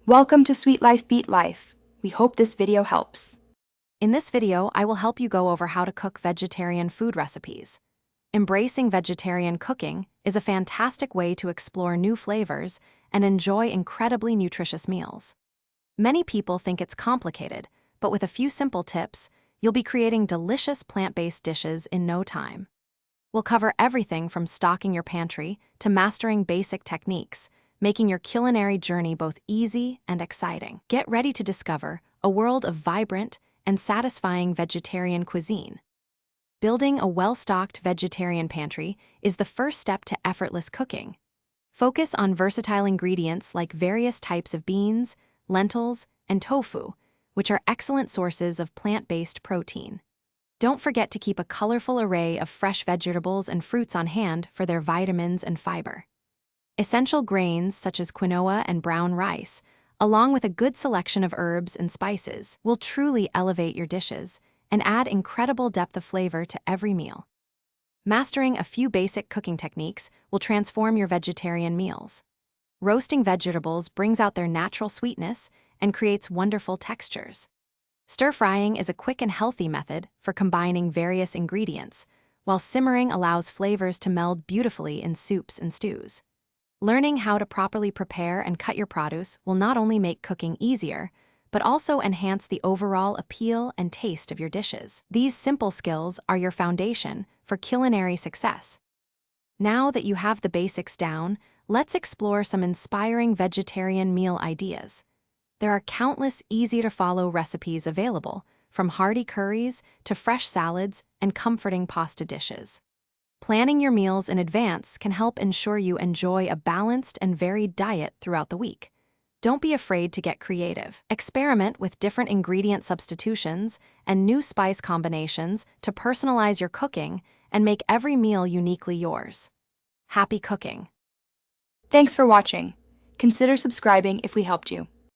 Welcome to Sweet Life Beat Life. We hope this video helps. In this video, I will help you go over how to cook vegetarian food recipes. Embracing vegetarian cooking is a fantastic way to explore new flavors and enjoy incredibly nutritious meals. Many people think it's complicated, but with a few simple tips, you'll be creating delicious plant-based dishes in no time. We'll cover everything from stocking your pantry to mastering basic techniques, making your culinary journey both easy and exciting. Get ready to discover a world of vibrant and satisfying vegetarian cuisine. Building a well-stocked vegetarian pantry is the first step to effortless cooking. Focus on versatile ingredients like various types of beans, lentils, and tofu, which are excellent sources of plant-based protein. Don't forget to keep a colorful array of fresh vegetables and fruits on hand for their vitamins and fiber. Essential grains such as quinoa and brown rice, along with a good selection of herbs and spices, will truly elevate your dishes and add incredible depth of flavor to every meal. Mastering a few basic cooking techniques will transform your vegetarian meals. Roasting vegetables brings out their natural sweetness and creates wonderful textures. Stir-frying is a quick and healthy method for combining various ingredients, while simmering allows flavors to meld beautifully in soups and stews. Learning how to properly prepare and cut your produce will not only make cooking easier, but also enhance the overall appeal and taste of your dishes. These simple skills are your foundation for culinary success. Now that you have the basics down, let's explore some inspiring vegetarian meal ideas. There are countless easy-to-follow recipes available, from hearty curries to fresh salads and comforting pasta dishes. Planning your meals in advance can help ensure you enjoy a balanced and varied diet throughout the week. Don't be afraid to get creative. Experiment with different ingredient substitutions and new spice combinations to personalize your cooking and make every meal uniquely yours. Happy cooking! Thanks for watching. Consider subscribing if we helped you.